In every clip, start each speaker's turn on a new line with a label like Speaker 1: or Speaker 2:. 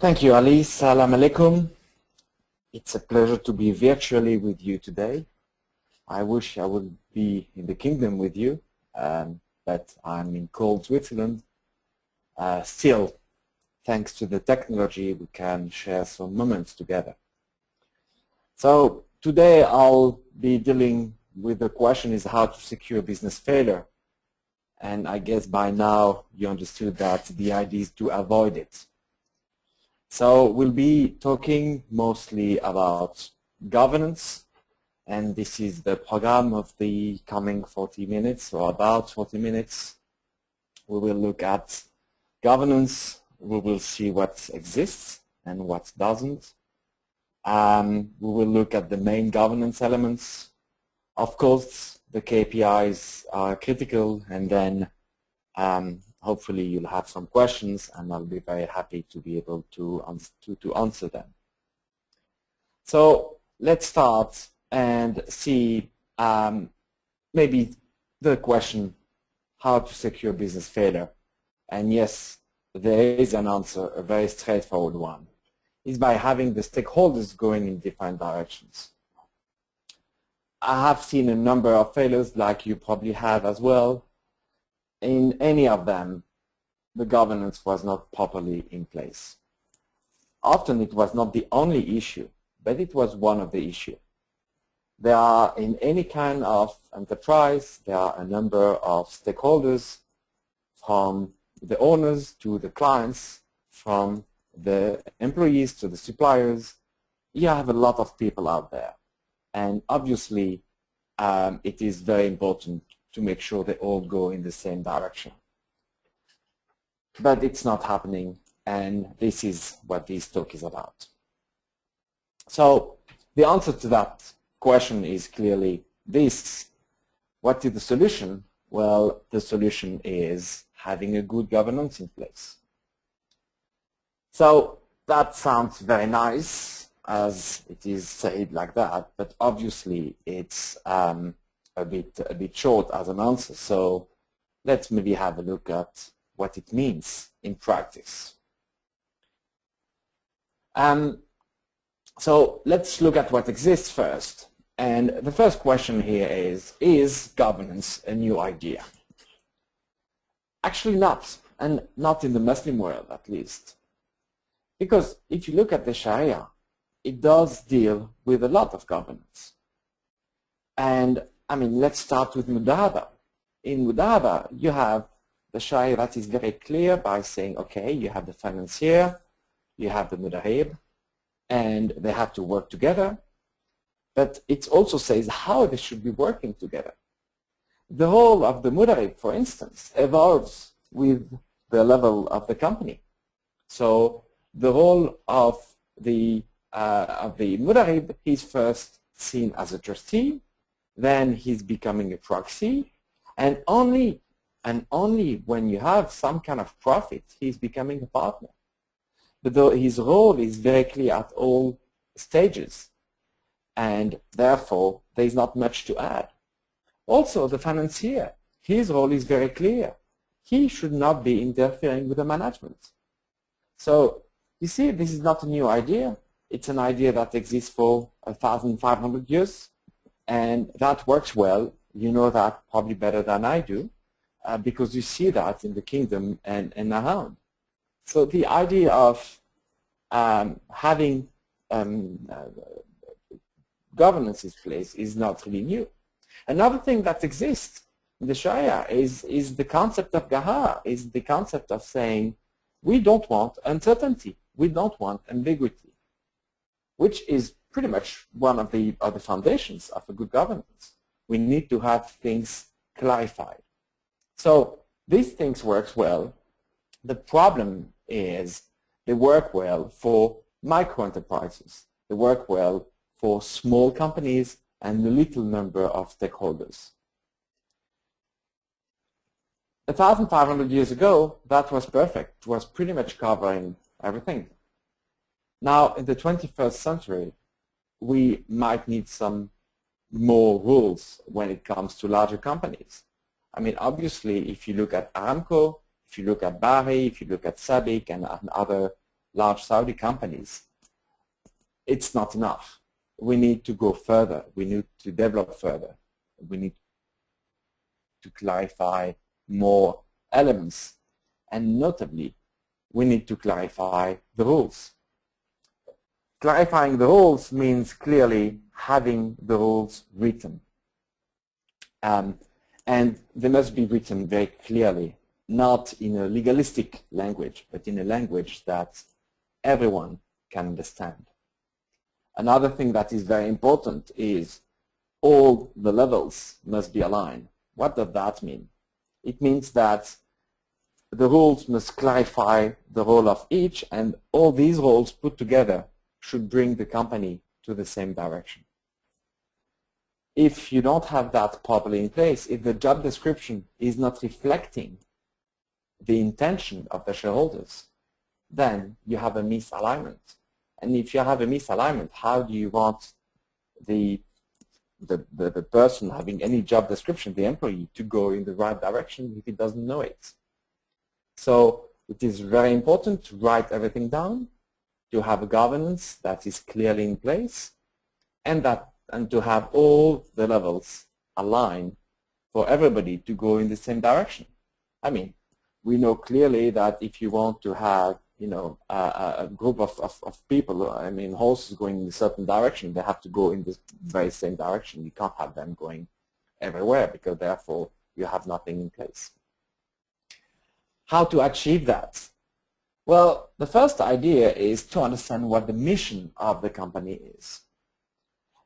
Speaker 1: Thank you, Ali. Salam alaikum. It's a pleasure to be virtually with you today. I wish I would be in the kingdom with you, but I'm in cold Switzerland. Still, thanks to the technology, we can share some moments together. So today I'll be dealing with the question is how to secure business failure. And I guess by now you understood that the idea is to avoid it. So we'll be talking mostly about governance, and this is the program of the coming 40 minutes, or about 40 minutes. We will look at governance, we will see what exists and what doesn't. We will look at the main governance elements. Of course, the KPIs are critical, and then hopefully you'll have some questions, and I'll be very happy to be able to answer them. So let's start and see maybe the question, how to secure business failure. And yes, there is an answer, a very straightforward one. Is by having the stakeholders going in different directions. I have seen a number of failures, like you probably have as well. In any of them, the governance was not properly in place. Often it was not the only issue, but it was one of the issues. There are, in any kind of enterprise, there are a number of stakeholders, from the owners to the clients, from the employees to the suppliers. You have a lot of people out there. And obviously, it is very important to make sure they all go in the same direction. But it's not happening, and this is what this talk is about. So the answer to that question is clearly this. What is the solution? Well, the solution is having a good governance in place. So that sounds very nice, as it is said like that, but obviously it's a bit short as an answer. So let's maybe have a look at what it means in practice. So let's look at what exists first. And the first question here is governance a new idea? Actually not, and not in the Muslim world at least. Because if you look at the Sharia, it does deal with a lot of governance. And I mean, let's start with Mudahaba. In Mudahaba, you have the Sharia that is very clear by saying, okay, you have the financier, you have the Mudarib, and they have to work together. But it also says how they should be working together. The role of the Mudarib, for instance, evolves with the level of the company. So the role of the Mudarib, he's first seen as a trustee, then he's becoming a proxy, and only when you have some kind of profit, he's becoming a partner. But his role is very clear at all stages, and therefore there is not much to add. Also, the financier, his role is very clear. He should not be interfering with the management. So you see, this is not a new idea. It's an idea that exists for 1,500 years, and that works well. You know that probably better than I do, because you see that in the kingdom and around. So the idea of having governance in place is not really new. Another thing that exists in the Sharia is the concept of Gahar, is the concept of saying we don't want uncertainty, we don't want ambiguity, which is pretty much one of the foundations of a good governance. We need to have things clarified. So these things work well. The problem is they work well for micro enterprises. They work well for small companies and a little number of stakeholders. 1,500 years ago, that was perfect. It was pretty much covering everything. Now, in the 21st century, we might need some more rules when it comes to larger companies. I mean, obviously, if you look at Aramco, if you look at Bahri, if you look at Sabic and other large Saudi companies, it's not enough. We need to go further. We need to develop further. We need to clarify more elements. And notably, we need to clarify the rules. Clarifying the rules means clearly having the rules written. And they must be written very clearly, not in a legalistic language, but in a language that everyone can understand. Another thing that is very important is all the levels must be aligned. What does that mean? It means that the rules must clarify the role of each, and all these roles put together should bring the company to the same direction. If you don't have that properly in place, if the job description is not reflecting the intention of the shareholders, then you have a misalignment. And if you have a misalignment, how do you want the person having any job description, the employee, to go in the right direction if he doesn't know it? So it is very important to write everything down, to have a governance that is clearly in place, and to have all the levels aligned for everybody to go in the same direction. I mean, we know clearly that if you want to have a group of people, I mean, horses going in a certain direction, they have to go in the very same direction. You can't have them going everywhere because therefore you have nothing in place. How to achieve that? Well, the first idea is to understand what the mission of the company is.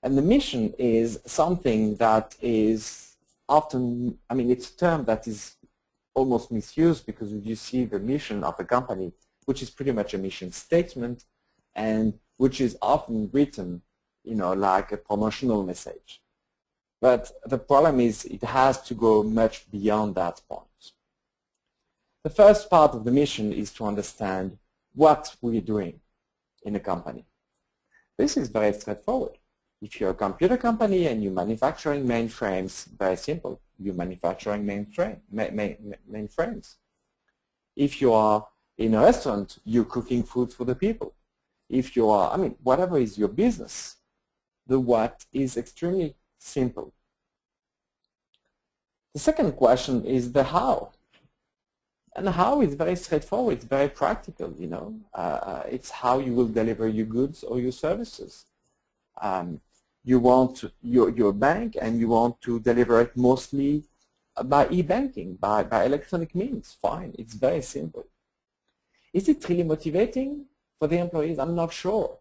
Speaker 1: And the mission is something that is often, I mean, it's a term that is almost misused because you see the mission of a company, which is pretty much a mission statement, and which is often written, like a promotional message. But the problem is it has to go much beyond that point. The first part of the mission is to understand what we're doing in a company. This is very straightforward. If you're a computer company and you're manufacturing mainframes, very simple, you're manufacturing mainframes. If you are in a restaurant, you're cooking food for the people. If you are, I mean, whatever is your business, the what is extremely simple. The second question is the how. And how is very straightforward, it's very practical, it's how you will deliver your goods or your services. You want your bank and you want to deliver it mostly by e-banking, by electronic means. Fine, it's very simple. Is it really motivating for the employees? I'm not sure.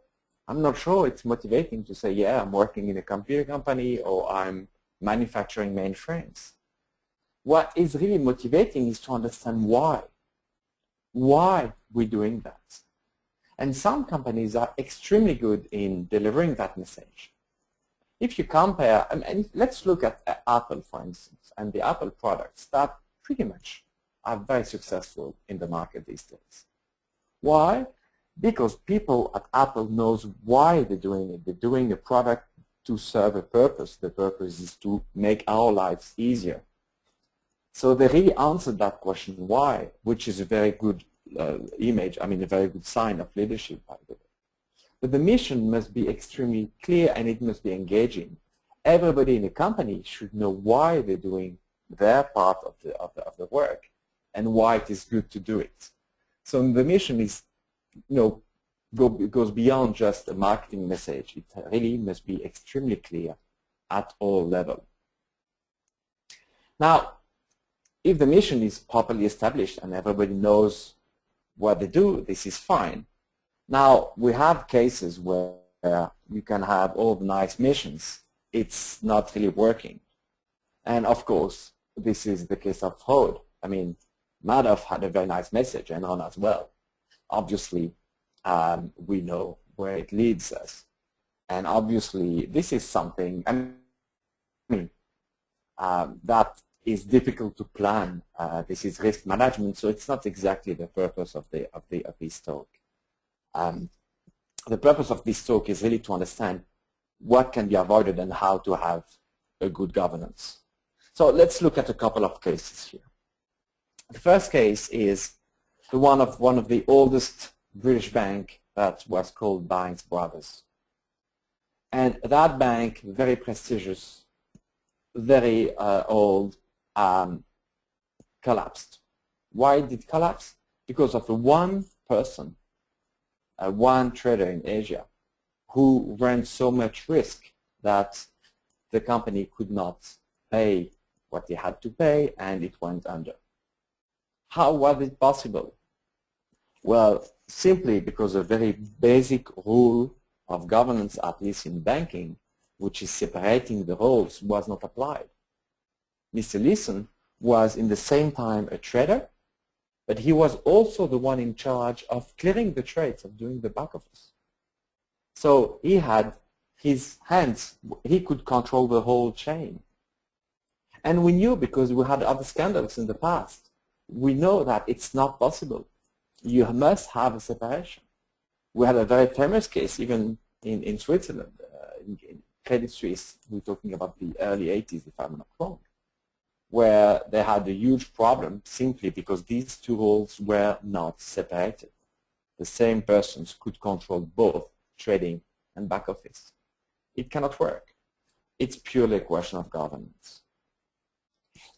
Speaker 1: I'm not sure it's motivating to say, yeah, I'm working in a computer company or I'm manufacturing mainframes. What is really motivating is to understand why we're doing that. And some companies are extremely good in delivering that message. If you compare, and let's look at Apple, for instance, and the Apple products that pretty much are very successful in the market these days. Why? Because people at Apple knows why they're doing it. They're doing a product to serve a purpose. The purpose is to make our lives easier. So they really answered that question, why, which is a very good image, I mean a very good sign of leadership, by the way. But the mission must be extremely clear and it must be engaging. Everybody in the company should know why they're doing their part of the work and why it is good to do it. So the mission is, goes beyond just a marketing message. It really must be extremely clear at all levels. Now, if the mission is properly established and everybody knows what they do, this is fine. Now, we have cases where you can have all the nice missions. It's not really working. And of course, this is the case of Freud. I mean, Madoff had a very nice message, and on as well. Obviously, we know where it leads us. And obviously, this is something that is difficult to plan. This is risk management, so it's not exactly the purpose of this talk. The purpose of this talk is really to understand what can be avoided and how to have a good governance. So let's look at a couple of cases here. The first case is one of the oldest British bank that was called Barings Brothers. And that bank, very prestigious, very old, collapsed. Why did it collapse? Because of one person, one trader in Asia, who ran so much risk that the company could not pay what they had to pay, and it went under. How was it possible? Well, simply because a very basic rule of governance, at least in banking, which is separating the roles, was not applied. Mr. Leeson was in the same time a trader, but he was also the one in charge of clearing the trades, of doing the back office. So he had his hands, he could control the whole chain. And we knew, because we had other scandals in the past, we know that it's not possible. You must have a separation. We had a very famous case, even in Switzerland, in Credit Suisse, we're talking about the early 80s, if I'm not wrong, where they had a huge problem simply because these two roles were not separated. The same persons could control both trading and back office. It cannot work. It's purely a question of governance.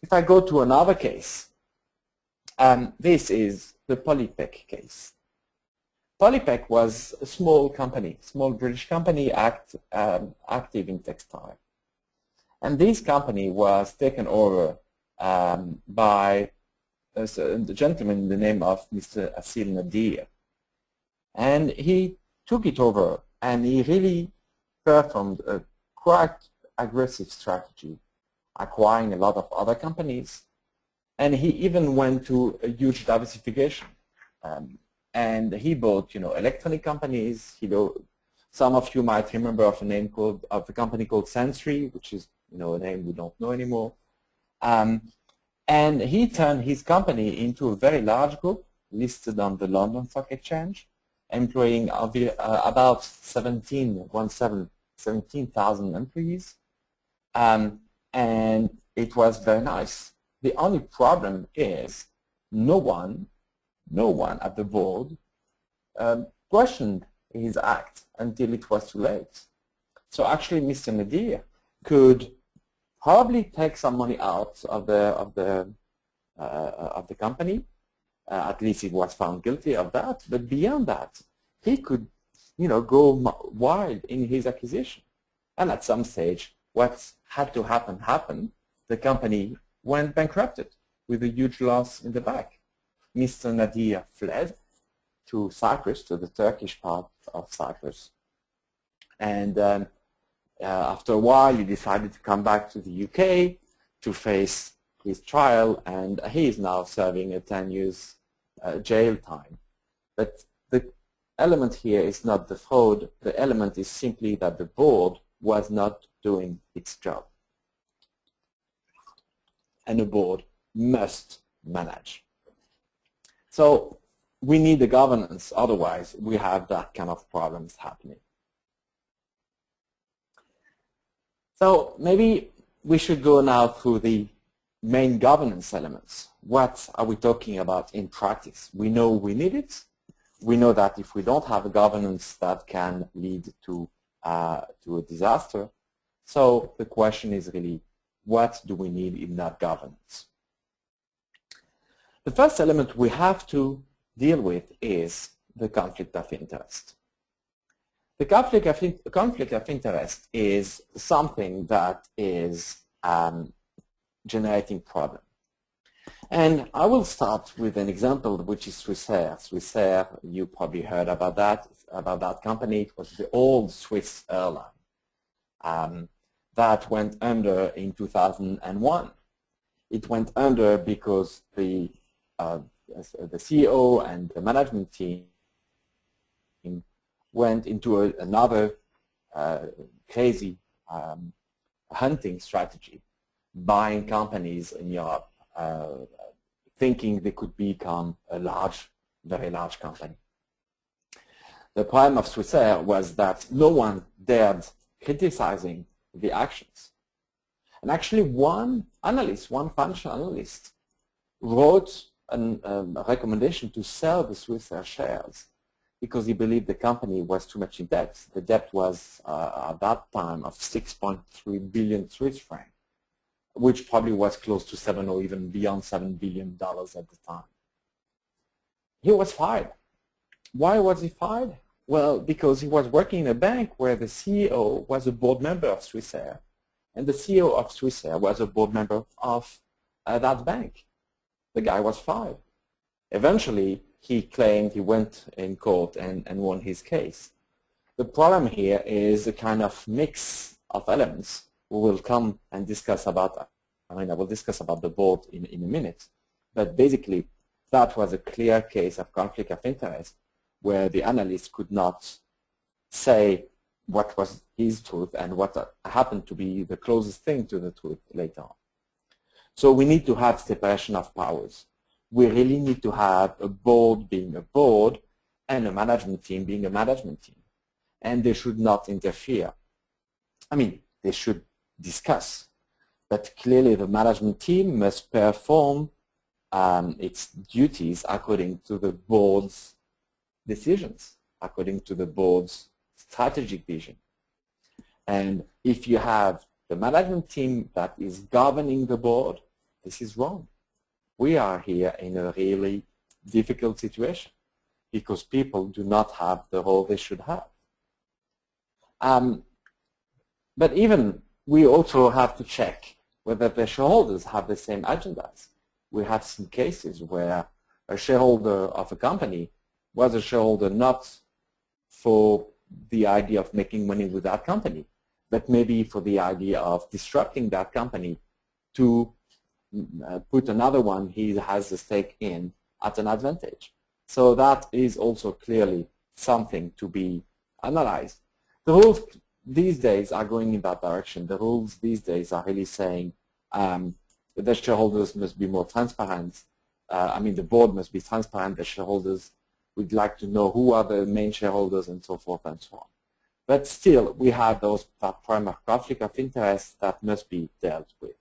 Speaker 1: If I go to another case, this is the Polypec case. Polypec was a small company, small British company active in textile. And this company was taken over by the gentleman in the name of Mr. Asil Nadir. And he took it over, and he really performed a quite aggressive strategy, acquiring a lot of other companies. And he even went to a huge diversification. And he bought, electronic companies. Some of you might remember of a company called Sensory, which is, a name we don't know anymore. And he turned his company into a very large group listed on the London Stock Exchange, employing about 17,000 employees. And it was very nice. The only problem is no one at the board questioned his act until it was too late. So actually, Mr. Nadir could probably take some money out of the company. At least he was found guilty of that. But beyond that, he could, go wild in his accusation. And at some stage, what had to happen happened. The company went bankrupted with a huge loss in the back. Mr. Nadir fled to Cyprus, to the Turkish part of Cyprus. And after a while, he decided to come back to the UK to face his trial, and he is now serving a 10 years jail time. But the element here is not the fraud. The element is simply that the board was not doing its job. And the board must manage. So we need the governance, otherwise we have that kind of problems happening. So maybe we should go now through the main governance elements. What are we talking about in practice? We know we need it. We know that if we don't have a governance, that can lead to a disaster. So the question is really, what do we need in that governance? The first element we have to deal with is the conflict of interest. The conflict of interest is something that is generating problem. And I will start with an example, which is Swissair. Swissair, you probably heard about that company. It was the old Swiss airline that went under in 2001. It went under because the CEO and the management team went into another crazy hunting strategy, buying companies in Europe, thinking they could become a very large company. The problem of Swissair was that no one dared criticizing the actions. And actually one financial analyst, wrote a recommendation to sell the Swissair shares because he believed the company was too much in debt. The debt was at that time of 6.3 billion Swiss francs, which probably was close to 7 or even beyond $7 billion at the time. He was fired. Why was he fired? Well, because he was working in a bank where the CEO was a board member of Swissair, and the CEO of Swissair was a board member of that bank. The guy was fired. Eventually, he claimed he went in court and won his case. The problem here is a kind of mix of elements. We will come and discuss about, I will discuss about the board in a minute, but basically that was a clear case of conflict of interest where the analyst could not say what was his truth and what happened to be the closest thing to the truth later on. So we need to have separation of powers. We really need to have a board being a board and a management team being a management team. And they should not interfere. They should discuss. But clearly the management team must perform its duties according to the board's decisions, according to the board's strategic vision. And if you have the management team that is governing the board, this is wrong. We are here in a really difficult situation because people do not have the role they should have. But even we also have to check whether the shareholders have the same agendas. We have some cases where a shareholder of a company was a shareholder not for the idea of making money with that company, but maybe for the idea of disrupting that company to put another one he has a stake in at an advantage. So that is also clearly something to be analyzed. The rules these days are going in that direction. The rules these days are really saying the shareholders must be more transparent. The board must be transparent. The shareholders would like to know who are the main shareholders and so forth and so on. But still, we have that primary conflict of interest that must be dealt with.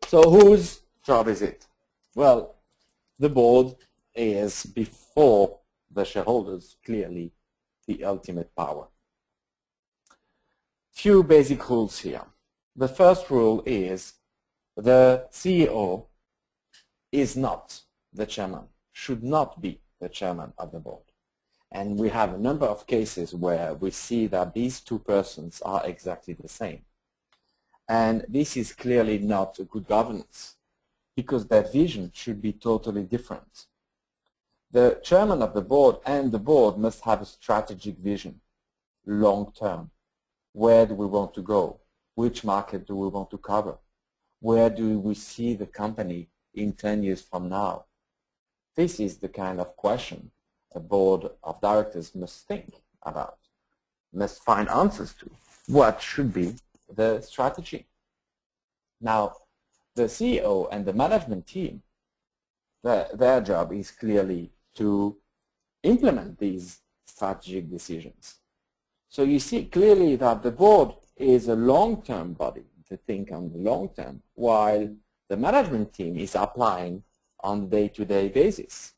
Speaker 1: So whose job is it? Well, the board is, before the shareholders, clearly the ultimate power. Few basic rules here. The first rule is the CEO is not the chairman, should not be the chairman of the board. And we have a number of cases where we see that these two persons are exactly the same. And this is clearly not a good governance because their vision should be totally different. The chairman of the board and the board must have a strategic vision, long term. Where do we want to go? Which market do we want to cover? Where do we see the company in 10 years from now? This is the kind of question a board of directors must think about, must find answers to. What should be the strategy? Now, the CEO and the management team, their job is clearly to implement these strategic decisions. So you see clearly that the board is a long-term body to think on the long term, while the management team is applying on a day-to-day basis.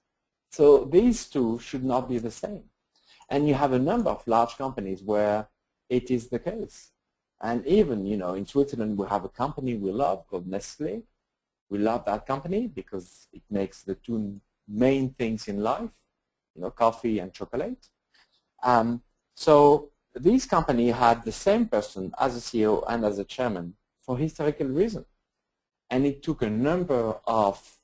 Speaker 1: So these two should not be the same. And you have a number of large companies where it is the case. And even, in Switzerland, we have a company we love called Nestlé. We love that company because it makes the two main things in life, coffee and chocolate. So this company had the same person as a CEO and as a chairman for historical reasons. And it took a number of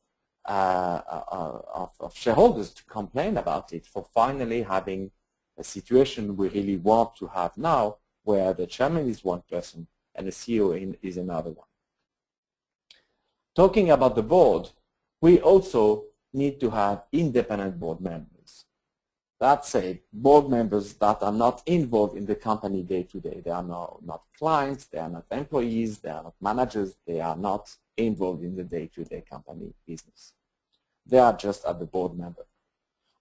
Speaker 1: shareholders to complain about it for finally having a situation we really want to have now, where the chairman is one person and the CEO is another one. Talking about the board, we also need to have independent board members. That said, board members that are not involved in the company day to day. They are not clients, they are not employees, they are not managers, they are not involved in the day-to-day company business. They are just at the board member.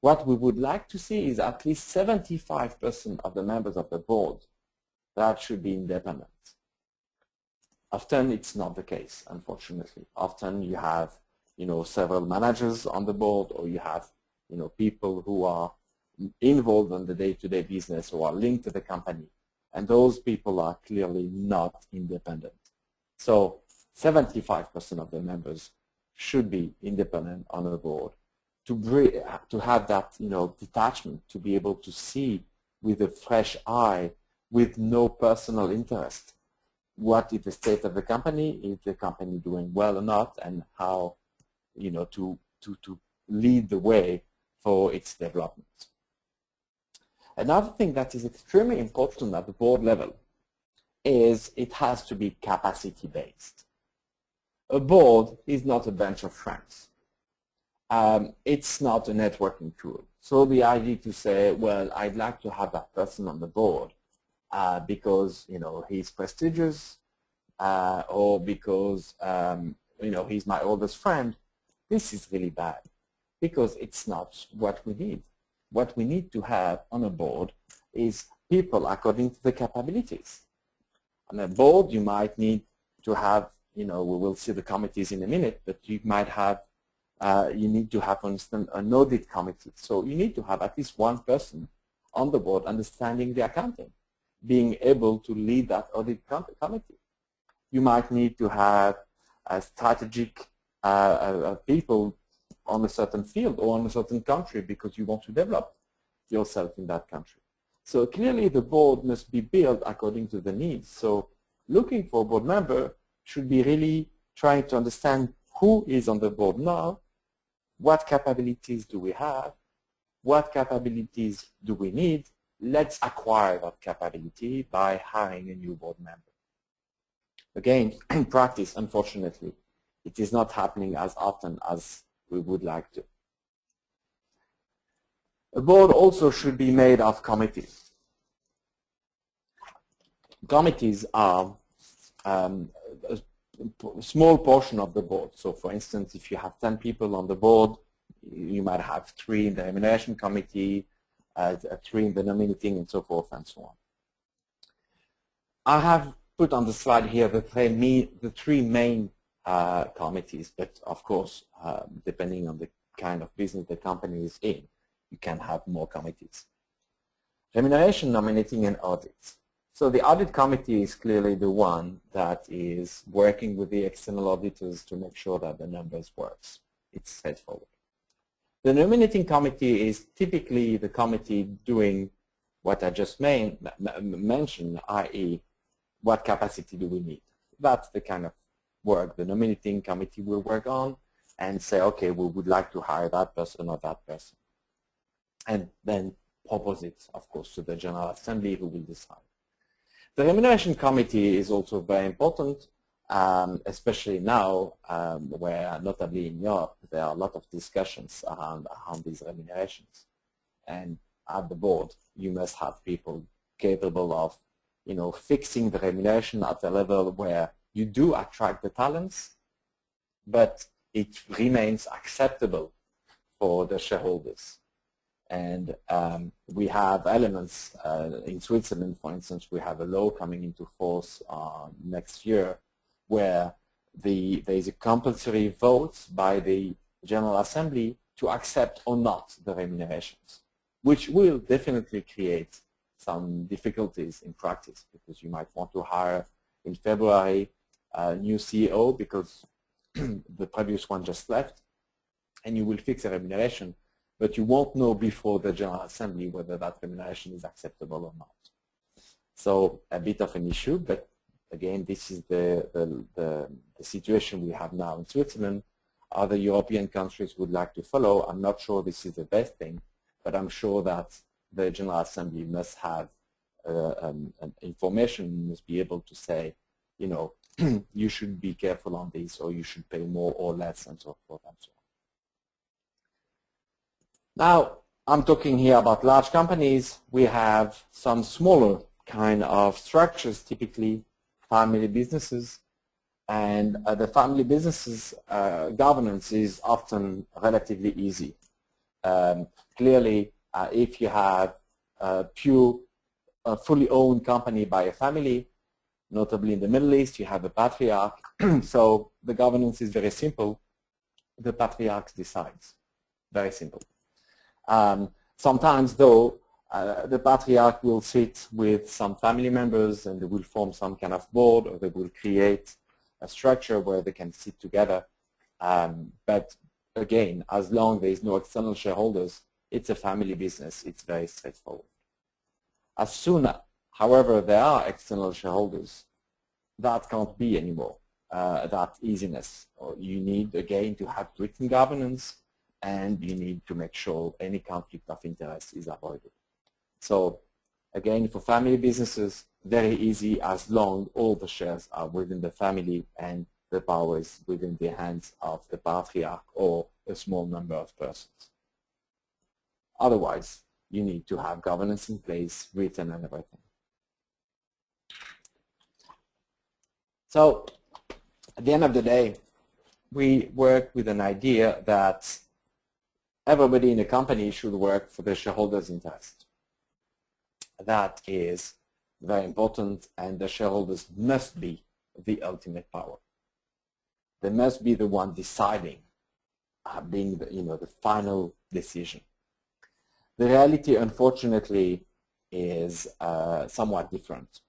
Speaker 1: What we would like to see is at least 75% of the members of the board that should be independent. Often it's not the case, unfortunately. Often you have several managers on the board, or you have people who are involved in the day-to-day business or are linked to the company, and those people are clearly not independent. So 75% of the members should be independent on the board to have that detachment, to be able to see with a fresh eye, with no personal interest, what is the state of the company, is the company doing well or not, and how to lead the way for its development. Another thing that is extremely important at the board level is it has to be capacity-based. A board is not a bunch of friends. It's not a networking tool. So the idea to say, well, I'd like to have that person on the board because he's prestigious or because he's my oldest friend, this is really bad because it's not what we need. What we need to have on a board is people according to the capabilities. On a board, you might need to have, we will see the committees in a minute, but you might have, you need to have, for instance, an audit committee. So you need to have at least one person on the board understanding the accounting, being able to lead that audit committee. You might need to have strategic people on a certain field or on a certain country because you want to develop yourself in that country. So clearly the board must be built according to the needs. So looking for a board member should be really trying to understand who is on the board now, what capabilities do we have, what capabilities do we need. Let's acquire that capability by hiring a new board member. Again, in practice, unfortunately, it is not happening as often as we would like to. A board also should be made of committees. Committees are a small portion of the board. So for instance, if you have 10 people on the board, you might have 3 in the remuneration committee, 3 in the nominating, and so forth and so on. I have put on the slide here the 3 main committees, but of course, depending on the kind of business the company is in, you can have more committees. Remuneration, nominating, and audit. So the audit committee is clearly the one that is working with the external auditors to make sure that the numbers works. It's straightforward. The nominating committee is typically the committee doing what I just mentioned, i.e., what capacity do we need? That's the kind of work the nominating committee will work on and say, okay, we would like to hire that person or that person. And then propose it, of course, to the General Assembly who will decide. The Remuneration Committee is also very important, especially now where, notably in Europe, there are a lot of discussions around these remunerations. And at the board, you must have people capable of fixing the remuneration at a level where you do attract the talents, but it remains acceptable for the shareholders. And we have elements in Switzerland, for instance, we have a law coming into force next year where there is a compulsory vote by the General Assembly to accept or not the remunerations, which will definitely create some difficulties in practice because you might want to hire in February a new CEO because the previous one just left, and you will fix a remuneration, but you won't know before the General Assembly whether that remuneration is acceptable or not. So a bit of an issue, but again, this is the situation we have now in Switzerland. Other European countries would like to follow. I'm not sure this is the best thing, but I'm sure that the General Assembly must have information, must be able to say, you should be careful on this, or you should pay more or less, and so forth and so on. Now, I'm talking here about large companies. We have some smaller kind of structures, typically family businesses. And the family businesses governance is often relatively easy. Clearly, if you have a fully owned company by a family, notably in the Middle East, you have a patriarch. So the governance is very simple. the patriarch decides. Very simple. Sometimes, though, the patriarch will sit with some family members and they will form some kind of board, or they will create a structure where they can sit together. But again, as long as there is no external shareholders, it's a family business. It's very straightforward. As soon, however, there are external shareholders, that can't be anymore that easiness. Or you need, again, to have written governance, and you need to make sure any conflict of interest is avoided. So again, for family businesses, very easy as long all the shares are within the family and the power is within the hands of the patriarch or a small number of persons. Otherwise, you need to have governance in place, written and everything. So at the end of the day, we work with an idea that everybody in a company should work for the shareholders' interest. That is very important, and the shareholders must be the ultimate power. They must be the one deciding, being the, the final decision. The reality, unfortunately, is somewhat different.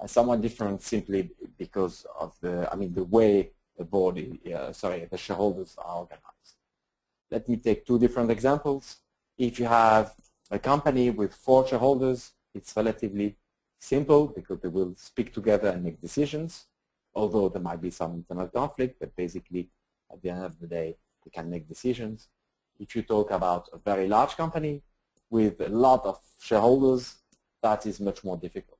Speaker 1: Somewhat different simply because of the way the board, the shareholders are organized. Let me take two different examples. If you have a company with 4 shareholders, it's relatively simple because they will speak together and make decisions, although there might be some internal conflict, but basically at the end of the day, they can make decisions. If you talk about a very large company with a lot of shareholders, that is much more difficult.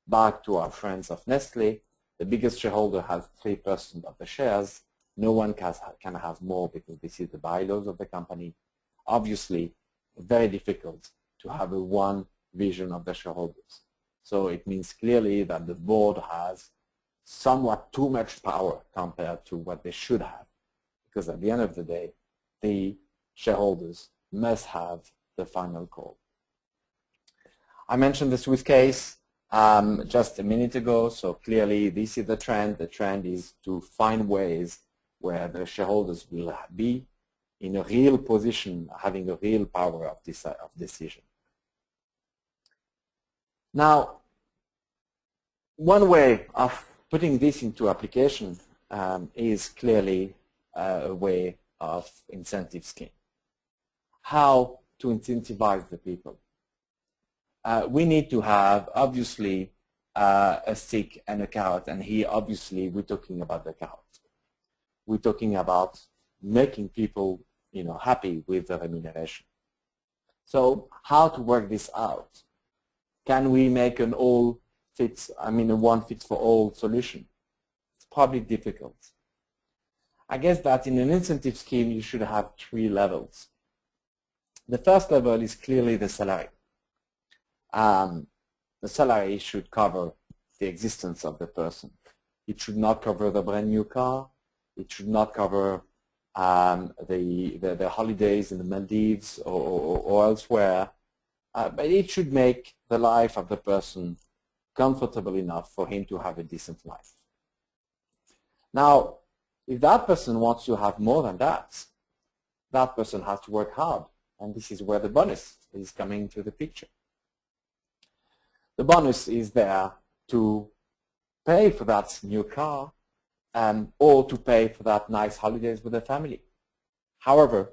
Speaker 1: Back to our friends of Nestle, the biggest shareholder has 3% of the shares. No one can have more because this is the bylaws of the company. Obviously, very difficult to have a one vision of the shareholders. So it means clearly that the board has somewhat too much power compared to what they should have, because at the end of the day, the shareholders must have the final call. I mentioned the Swiss case just a minute ago, so clearly this is the trend. The trend is to find ways where the shareholders will be in a real position, having a real power of decision. Now, one way of putting this into application is clearly a way of incentive scheme. How to incentivize the people? We need to have, obviously, a stick and a carrot, and here, obviously, we're talking about the carrot. We're talking about making people, happy with the remuneration. So, how to work this out? Can we make a one fits for all solution? It's probably difficult. I guess that in an incentive scheme, you should have 3 levels. The first level is clearly the salary. The salary should cover the existence of the person. It should not cover the brand new car. It should not cover the holidays in the Maldives or elsewhere. But it should make the life of the person comfortable enough for him to have a decent life. Now, if that person wants to have more than that, that person has to work hard. And this is where the bonus is coming into the picture. The bonus is there to pay for that new car or to pay for that nice holidays with the family. However,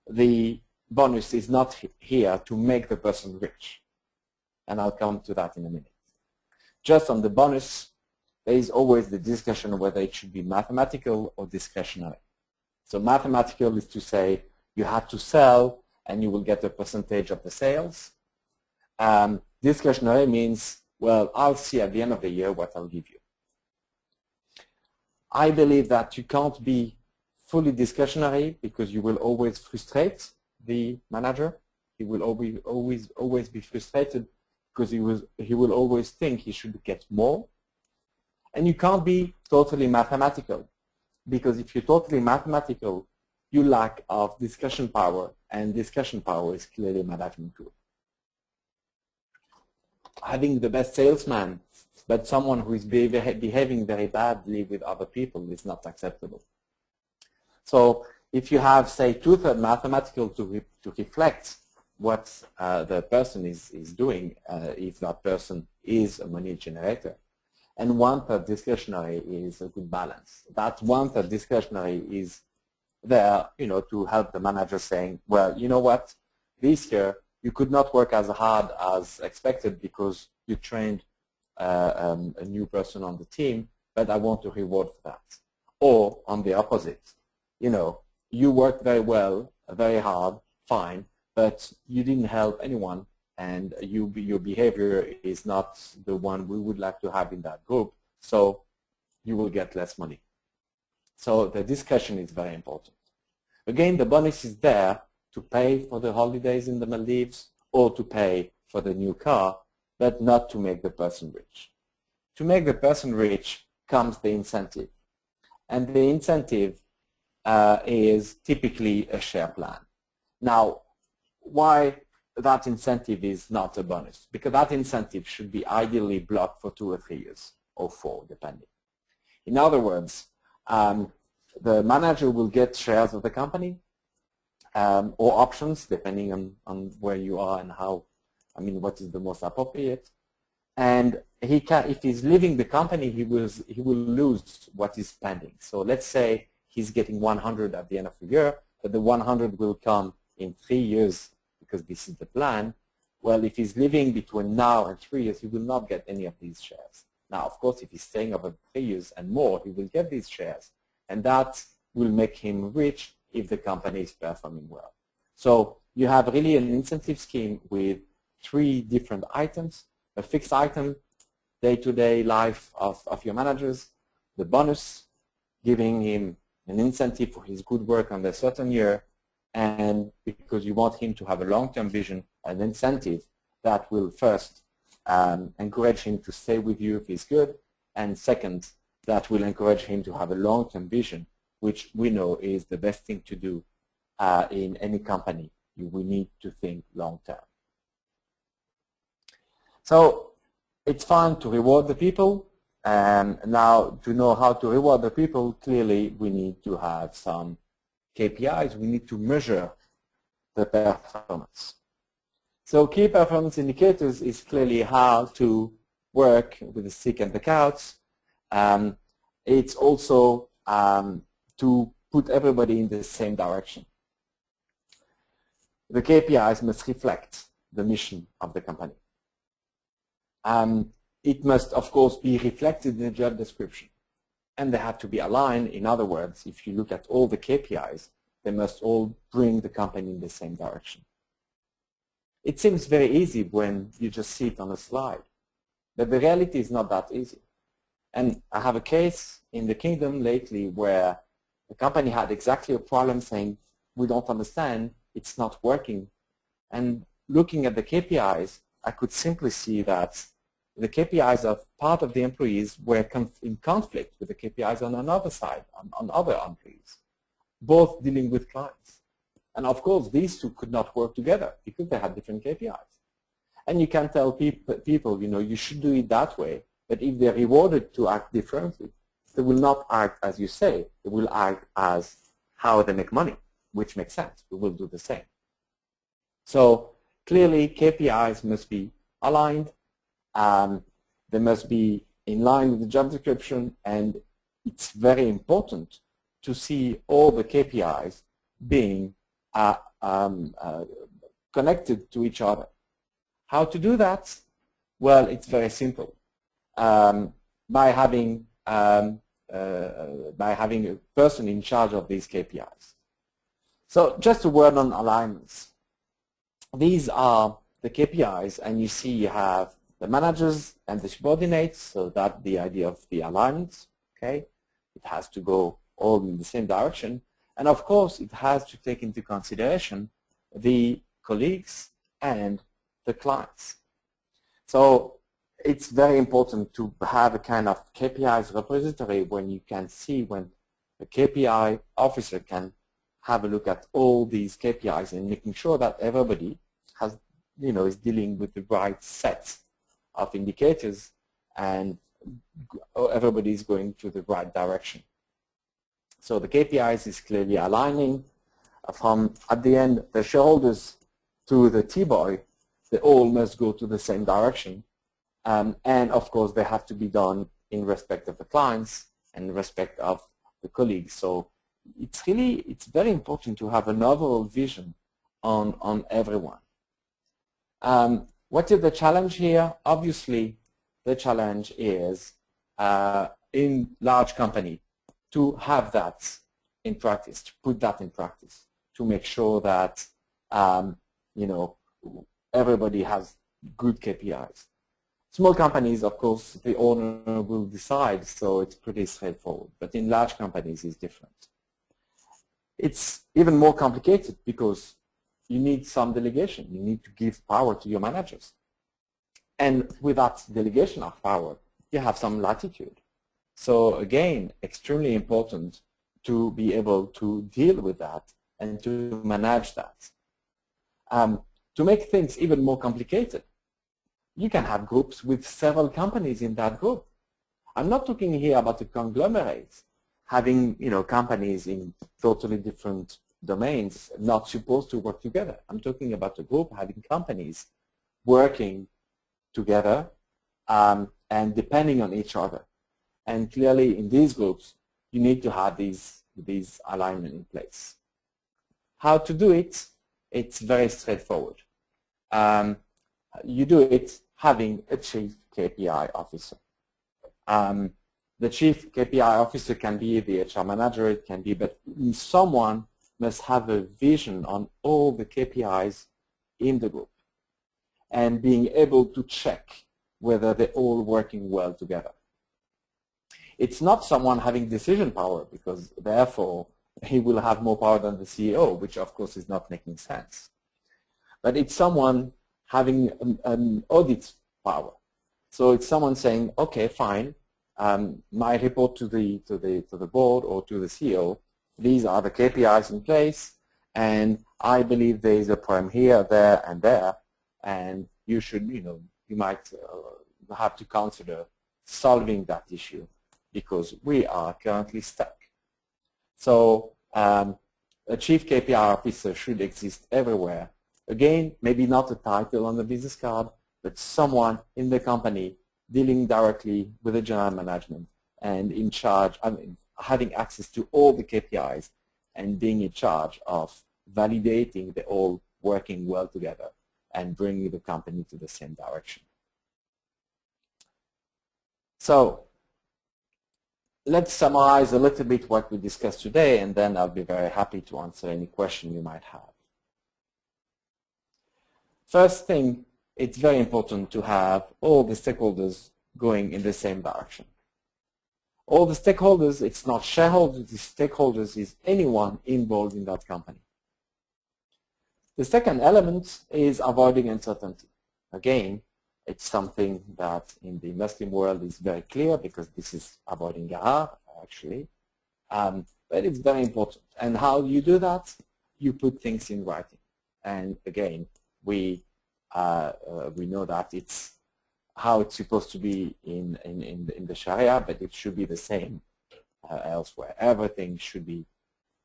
Speaker 1: the bonus is not here to make the person rich. And I'll come to that in a minute. Just on the bonus, there is always the discussion whether it should be mathematical or discretionary. So mathematical is to say you have to sell and you will get a percentage of the sales. Discretionary means, well, I'll see at the end of the year what I'll give you. I believe that you can't be fully discretionary because you will always frustrate the manager. He will always be frustrated because he will always think he should get more. And you can't be totally mathematical because if you're totally mathematical, you lack of discussion power, and discussion power is clearly a management tool. Having the best salesman, but someone who is behaving very badly with other people is not acceptable. So if you have, say, 2/3 mathematical to reflect what the person is doing, if that person is a money generator, and 1/3 discretionary is a good balance. That 1/3 discretionary is there, to help the manager saying, well, you know what, this year you could not work as hard as expected because you trained a new person on the team, but I want to reward for that. Or on the opposite, you worked very well, very hard, fine, but you didn't help anyone, and your behavior is not the one we would like to have in that group, so you will get less money. So the discussion is very important. Again, the bonus is there to pay for the holidays in the Maldives or to pay for the new car, but not to make the person rich. To make the person rich comes the incentive. And the incentive is typically a share plan. Now, why that incentive is not a bonus? Because that incentive should be ideally blocked for 2 or 3 years, or 4, depending. In other words, the manager will get shares of the company or options, depending on where you are and what is the most appropriate. And if he's leaving the company, he will lose what he's spending. So let's say he's getting 100 at the end of the year, but the 100 will come in 3 years because this is the plan. Well, if he's living between now and 3 years, he will not get any of these shares. Now, of course, if he's staying over 3 years and more, he will get these shares. And that will make him rich if the company is performing well. So you have really an incentive scheme with 3 different items: a fixed item, day-to-day life of your managers, the bonus, giving him an incentive for his good work on a certain year, and because you want him to have a long-term vision, an incentive that will first encourage him to stay with you if he's good, and second, that will encourage him to have a long-term vision, which we know is the best thing to do in any company. We need to think long-term. So it's fine to reward the people, and now to know how to reward the people, clearly we need to have some KPIs. We need to measure the performance. So key performance indicators is clearly how to work with the stick and the carrots. It's also to put everybody in the same direction. The KPIs must reflect the mission of the company. It must, of course, be reflected in the job description. And they have to be aligned. In other words, if you look at all the KPIs, they must all bring the company in the same direction. It seems very easy when you just see it on a slide, but the reality is not that easy. And I have a case in the kingdom lately where the company had exactly a problem saying, we don't understand, it's not working. And looking at the KPIs, I could simply see that the KPIs of part of the employees were in conflict with the KPIs on another side, on other employees, both dealing with clients. And of course, these two could not work together because they had different KPIs. And you can tell people, you should do it that way, but if they're rewarded to act differently, they will not act as you say. They will act as how they make money, which makes sense. We will do the same. So clearly, KPIs must be aligned. They must be in line with the job description, and it's very important to see all the KPIs being connected to each other. How to do that? Well, it's very simple. By having a person in charge of these KPIs. So just a word on alignments. These are the KPIs, and you see you have the managers and the subordinates, so that's the idea of the alignments. Okay, it has to go all in the same direction, and of course it has to take into consideration the colleagues and the clients. So it's very important to have a kind of KPIs repository when you can see, when the KPI officer can have a look at all these KPIs and making sure that everybody has, is dealing with the right set of indicators and everybody is going to the right direction. So the KPIs is clearly aligning from, at the end, the shareholders to the T-boy, they all must go to the same direction. And of course, they have to be done in respect of the clients and in respect of the colleagues. So it's very important to have an overall vision on everyone. What is the challenge here? Obviously, the challenge is in large company to have that in practice, to put that in practice, to make sure that you know, everybody has good KPIs. Small companies, of course, the owner will decide, so it's pretty straightforward. But in large companies, it's different. It's even more complicated because you need some delegation. You need to give power to your managers. And with that delegation of power, you have some latitude. So again, extremely important to be able to deal with that and to manage that. To make things even more complicated, you can have groups with several companies in that group. I'm not talking here about a conglomerate, having companies in totally different domains not supposed to work together. I'm talking about a group having companies working together and depending on each other. And clearly in these groups, you need to have these alignment in place. How to do it? It's very straightforward. You do it having a chief KPI officer. The chief KPI officer can be the HR manager, it can be, but someone must have a vision on all the KPIs in the group and being able to check whether they're all working well together. It's not someone having decision power, because therefore he will have more power than the CEO, which of course is not making sense. But it's someone having an audit power. So it's someone saying, okay, fine, my report to the board or to the CEO, these are the KPIs in place, and I believe there is a problem here, there, and you should, you might have to consider solving that issue because we are currently stuck. So a chief KPI officer should exist everywhere. Again, maybe not a title on the business card, but someone in the company dealing directly with the general management and in charge, having access to all the KPIs and being in charge of validating they're all working well together and bringing the company to the same direction. So let's summarize a little bit what we discussed today, and then I'll be very happy to answer any question you might have. First thing, it's very important to have all the stakeholders going in the same direction. All the stakeholders, it's not shareholders, the stakeholders is anyone involved in that company. The second element is avoiding uncertainty. Again, it's something that in the Muslim world is very clear because this is avoiding Gharar, actually. But it's very important. And how you do that? You put things in writing. And again, we know that it's how it's supposed to be in the Sharia, but it should be the same elsewhere. Everything should be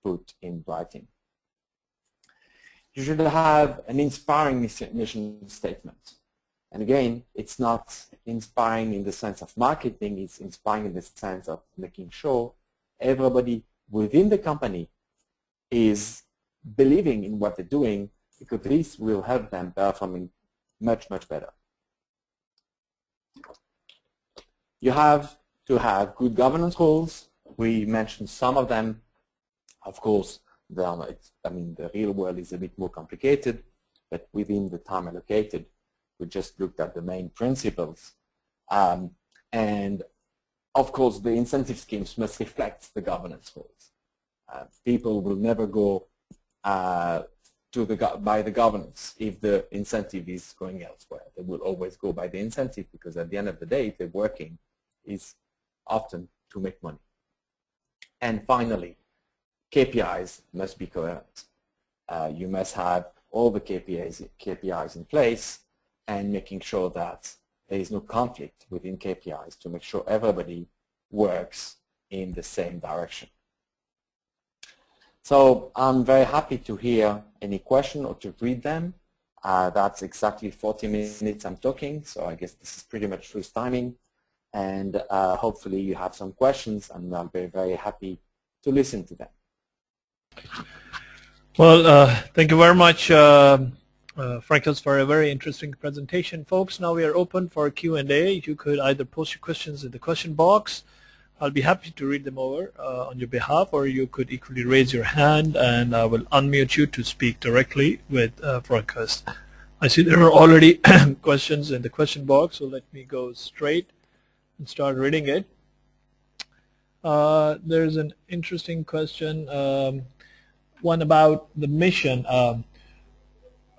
Speaker 1: put in writing. You should have an inspiring mission statement. And again, it's not inspiring in the sense of marketing, it's inspiring in the sense of making sure everybody within the company is believing in what they're doing, because this will help them performing much, much better. You have to have good governance rules. We mentioned some of them. Of course, the real world is a bit more complicated, but within the time allocated, we just looked at the main principles. And of course, the incentive schemes must reflect the governance rules. People will never go by the governance if the incentive is going elsewhere. They will always go by the incentive because at the end of the day, the working is often to make money. And finally, KPIs must be coherent. You must have all the KPIs in place and making sure that there is no conflict within KPIs to make sure everybody works in the same direction. So I'm very happy to hear any question or to read them. That's exactly 40 minutes I'm talking, so I guess this is pretty much Swiss timing. And hopefully you have some questions, and I'll be very happy to listen to them.
Speaker 2: Well, thank you very much, Francois, for a very interesting presentation. Folks, now we are open for Q&A. You could either post your questions in the question box. I'll be happy to read them over on your behalf, or you could equally raise your hand and I will unmute you to speak directly with Francois. I see there are already questions in the question box, so let me go straight and start reading it. There's an interesting question, one about the mission.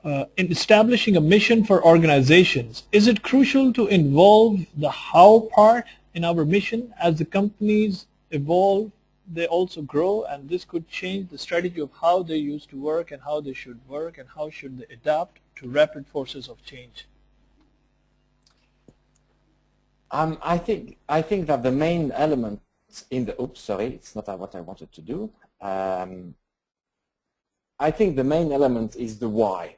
Speaker 2: In establishing a mission for organizations, is it crucial to involve the how part in our mission? As the companies evolve, they also grow, and this could change the strategy of how they used to work and how they should work and how should they adapt to rapid forces of change.
Speaker 1: I think that the main element in the, oops, sorry, it's not what I wanted to do. I think the main element is the why.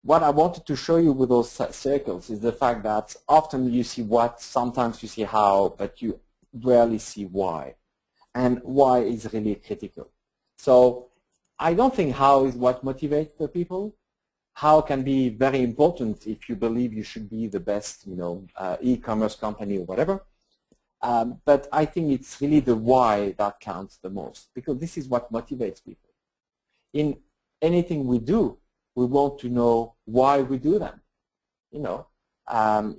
Speaker 1: What I wanted to show you with those circles is the fact that often you see what, sometimes you see how, but you rarely see why. And why is really critical. So I don't think how is what motivates the people. How can be very important if you believe you should be the best, e-commerce company or whatever. But I think it's really the why that counts the most, because this is what motivates people. In anything we do, we want to know why we do them.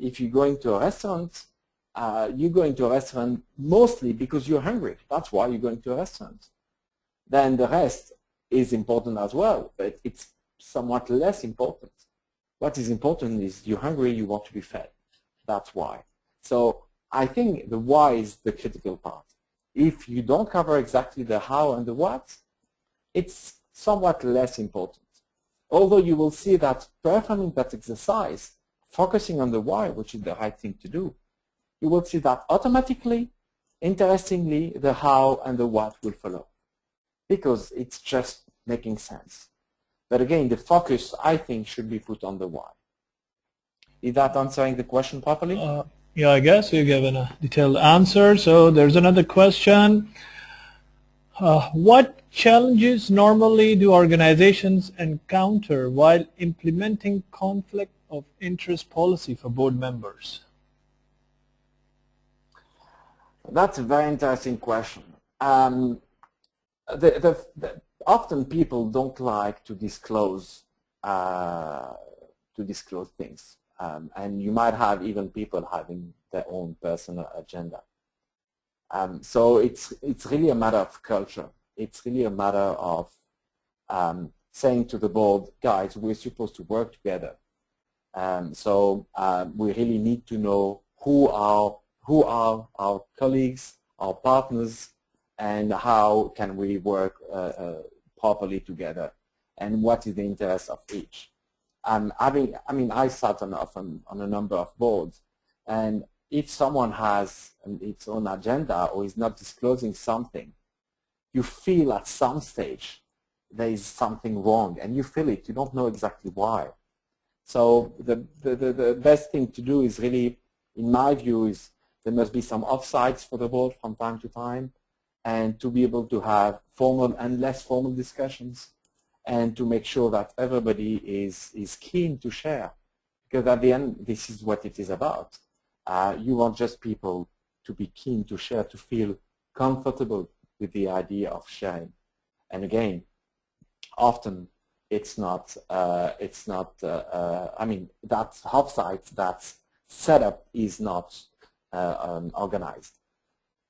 Speaker 1: If you go into a restaurant, you go into a restaurant mostly because you're hungry. That's why you go into a restaurant. Then the rest is important as well, but it's somewhat less important. What is important is you're hungry, you want to be fed. That's why. So I think the why is the critical part. If you don't cover exactly the how and the what, it's somewhat less important. Although you will see that performing that exercise, focusing on the why, which is the right thing to do, you will see that automatically, interestingly, the how and the what will follow, because it's just making sense. But again, the focus, I think, should be put on the why. Is that answering the question properly?
Speaker 2: Yeah, I guess you've given a detailed answer. So there's another question. What challenges normally do organizations encounter while implementing conflict of interest policy for board members?
Speaker 1: That's a very interesting question. Often people don't like to disclose things, and you might have even people having their own personal agenda. So it's really a matter of culture. It's really a matter of saying to the board, guys, we're supposed to work together. So we really need to know who are our colleagues, our partners, and how can we work properly together, and what is the interest of each. I sat on a number of boards, and if someone has its own agenda or is not disclosing something, you feel at some stage there is something wrong, and you feel it. You don't know exactly why. So the best thing to do is really, in my view, is there must be some offsites for the board from time to time, and to be able to have formal and less formal discussions, and to make sure that everybody is keen to share, because at the end, this is what it is about. You want just people to be keen to share, to feel comfortable with the idea of sharing. And again, often it's not, that offsite, that setup is not organized.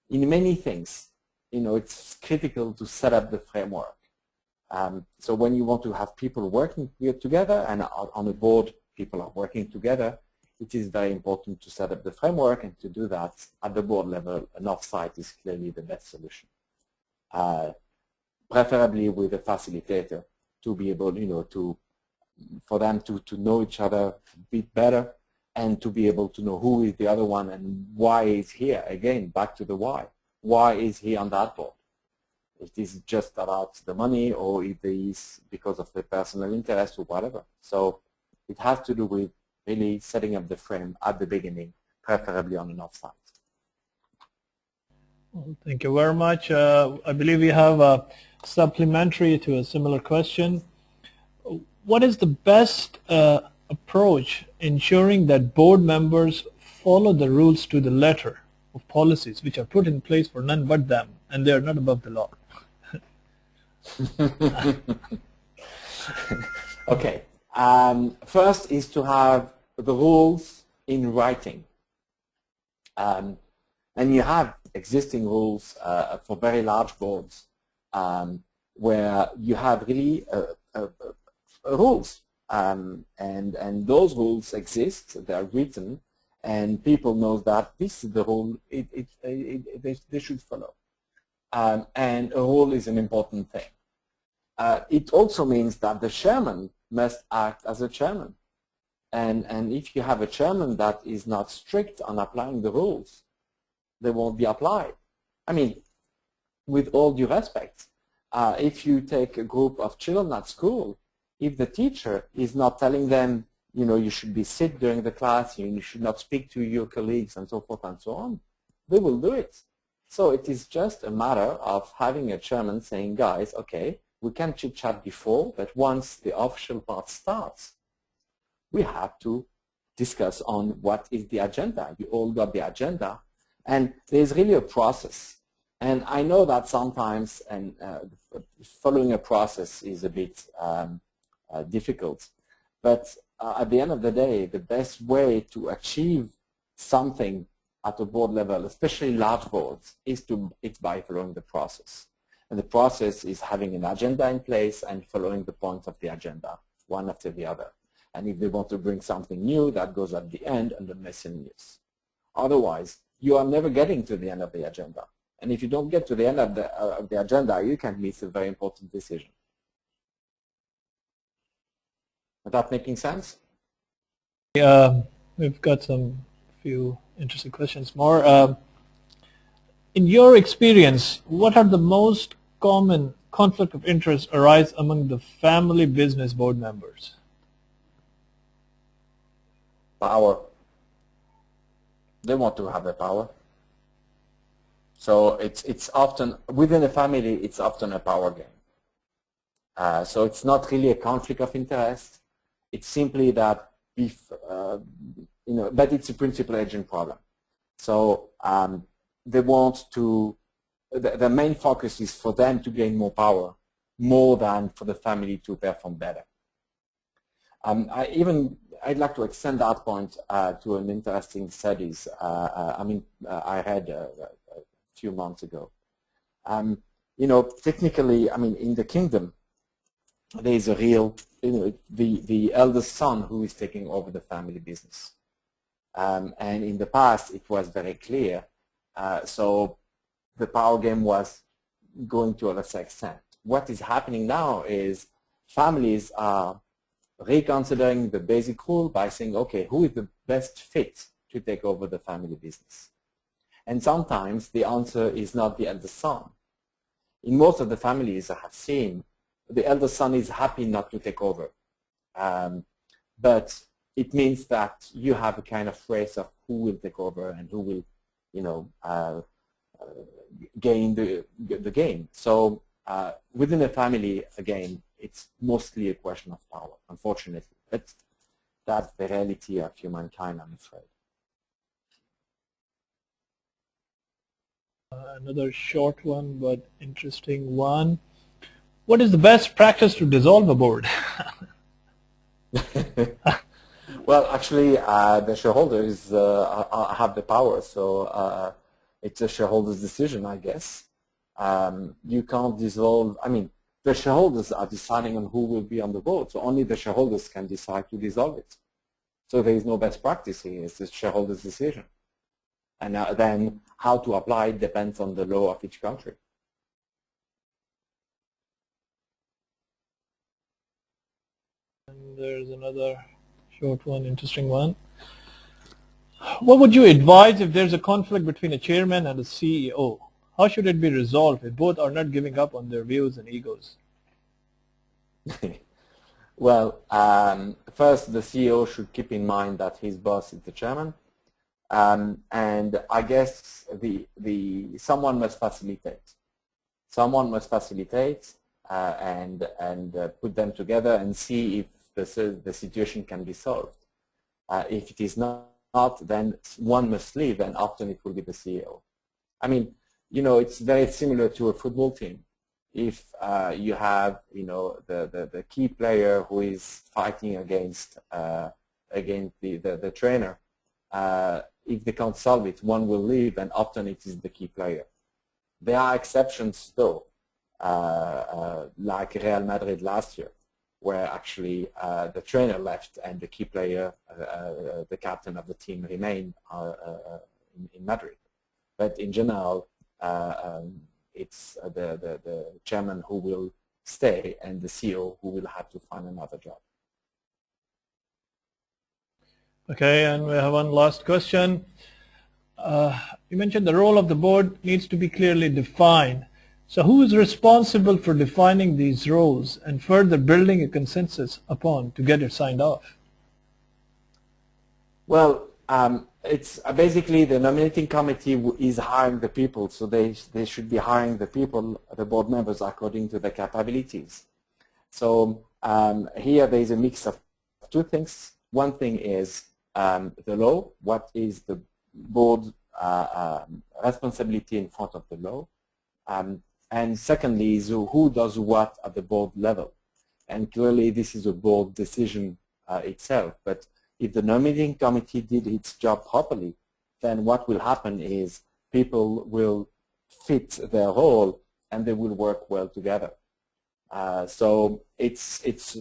Speaker 1: In many things, it's critical to set up the framework. So when you want to have people working together, and on a board, people are working together, it is very important to set up the framework, and to do that at the board level, an offsite is clearly the best solution. Preferably with a facilitator, to be able, for them to know each other a bit better, and to be able to know who is the other one and why is here. Again, back to the why. Why is he on that board? It is just about the money, or it is because of the personal interest or whatever. So it has to do with really setting up the frame at the beginning, preferably on an offsite.
Speaker 2: Well, thank you very much. I believe we have a supplementary to a similar question. What is the best approach ensuring that board members follow the rules to the letter of policies which are put in place for none but them, and they are not above the law?
Speaker 1: Okay. First is to have the rules in writing. And you have existing rules for very large boards where you have really rules. And those rules exist, they are written, and people know that this is the rule they should follow. And a rule is an important thing. It also means that the chairman must act as a chairman. And if you have a chairman that is not strict on applying the rules, they won't be applied. I mean, with all due respect, if you take a group of children at school, if the teacher is not telling them, you know, you should be sit during the class, you should not speak to your colleagues, and so forth and so on, they will do it. So it is just a matter of having a chairman saying, guys, okay, we can chit-chat before, but once the official part starts, we have to discuss on what is the agenda. You all got the agenda, and there's really a process. And I know that sometimes following a process is a bit difficult, but at the end of the day, the best way to achieve something at a board level, especially large boards, is by following the process. And the process is having an agenda in place and following the points of the agenda, one after the other. And if they want to bring something new, that goes at the end under miscellaneous. Otherwise, you are never getting to the end of the agenda. And if you don't get to the end of the agenda, you can miss a very important decision. Is that making sense?
Speaker 2: We've got some few interesting questions more. In your experience, what are the most common conflict of interest arise among the family business board members?
Speaker 1: Power. They want to have the power. So it's often, within a family, it's often a power game. So it's not really a conflict of interest. It's simply that, but it's a principal agent problem. So they want to, the main focus is for them to gain more power, more than for the family to perform better. I'd like to extend that point to an interesting studies. I read a few months ago. Technically, in the kingdom, there is a real, the eldest son who is taking over the family business. And in the past, it was very clear. So the power game was going to a lesser extent. What is happening now is families are reconsidering the basic rule by saying, okay, who is the best fit to take over the family business? And sometimes the answer is not the eldest son. In most of the families I have seen, the eldest son is happy not to take over. But it means that you have a kind of race of who will take over and who will, gain the game. So within a family, again, it's mostly a question of power, unfortunately. But that's the reality of humankind, I'm afraid.
Speaker 2: Another short one, but interesting one. What is the best practice to dissolve a board?
Speaker 1: Well, actually, the shareholders have the power, so it's a shareholder's decision, I guess. You can't dissolve, the shareholders are deciding on who will be on the board, so only the shareholders can decide to dissolve it. So there is no best practice here, it's the shareholder's decision. And then how to apply it depends on the law of each country.
Speaker 2: And there's another short one, interesting one. What would you advise if there's a conflict between a chairman and a CEO? how should it be resolved if both are not giving up on their views and egos?
Speaker 1: Well, first the CEO should keep in mind that his boss is the chairman, and I guess someone must facilitate. Someone must facilitate and put them together and see if the situation can be solved. If it is not, then one must leave, and often it will be the CEO. I mean, it's very similar to a football team. If you have, the key player who is fighting against the trainer, if they can't solve it, one will leave, and often it is the key player. There are exceptions, though, like Real Madrid last year, where actually the trainer left and the key player, the captain of the team, remained in Madrid. But in general, it's the chairman who will stay and the CEO who will have to find another job.
Speaker 2: Okay, and we have one last question. You mentioned the role of the board needs to be clearly defined. So who is responsible for defining these roles and further building a consensus upon to get it signed off?
Speaker 1: Well, it's basically the nominating committee is hiring the people, so they should be hiring the people, the board members, according to their capabilities. So here there is a mix of two things. One thing is the law, what is the board responsibility in front of the law, and secondly is who does what at the board level. And clearly this is a board decision itself, but if the nominating committee did its job properly, then what will happen is people will fit their role and they will work well together. So it's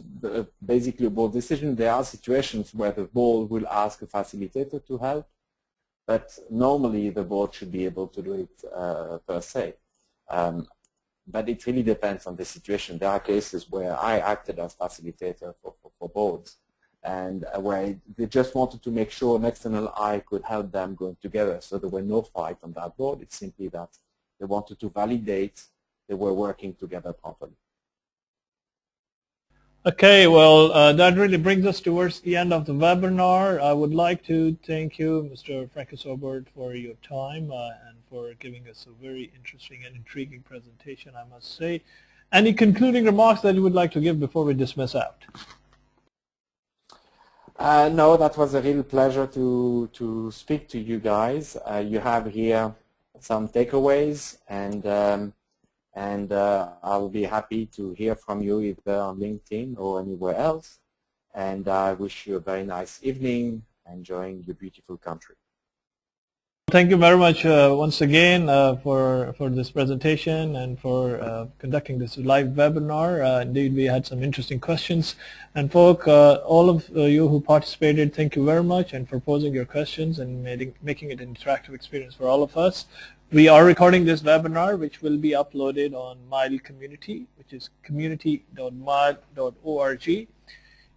Speaker 1: basically a board decision. There are situations where the board will ask a facilitator to help, but normally the board should be able to do it per se. But it really depends on the situation. There are cases where I acted as facilitator for boards, and where they just wanted to make sure an external eye could help them going together. So there were no fight on that board. It's simply that they wanted to validate they were working together properly.
Speaker 2: Okay, well, that really brings us towards the end of the webinar. I would like to thank you, Mr. Francois Aubert, for your time and for giving us a very interesting and intriguing presentation, I must say. Any concluding remarks that you would like to give before we dismiss out?
Speaker 1: No, that was a real pleasure to speak to you guys. You have here some takeaways, and I'll be happy to hear from you either on LinkedIn or anywhere else. And I wish you a very nice evening, enjoying your beautiful country.
Speaker 2: Thank you very much once again for this presentation and for conducting this live webinar. Indeed, we had some interesting questions. And folk, all of you who participated, thank you very much, and for posing your questions and making it an interactive experience for all of us. We are recording this webinar, which will be uploaded on Mile Community, which is community.mile.org.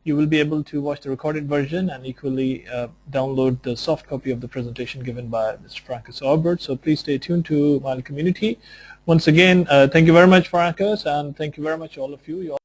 Speaker 2: You will be able to watch the recorded version and equally download the soft copy of the presentation given by Mr. Francois Aubert. So please stay tuned to Mile Community. Once again, thank you very much, Francois, and thank you very much all of you.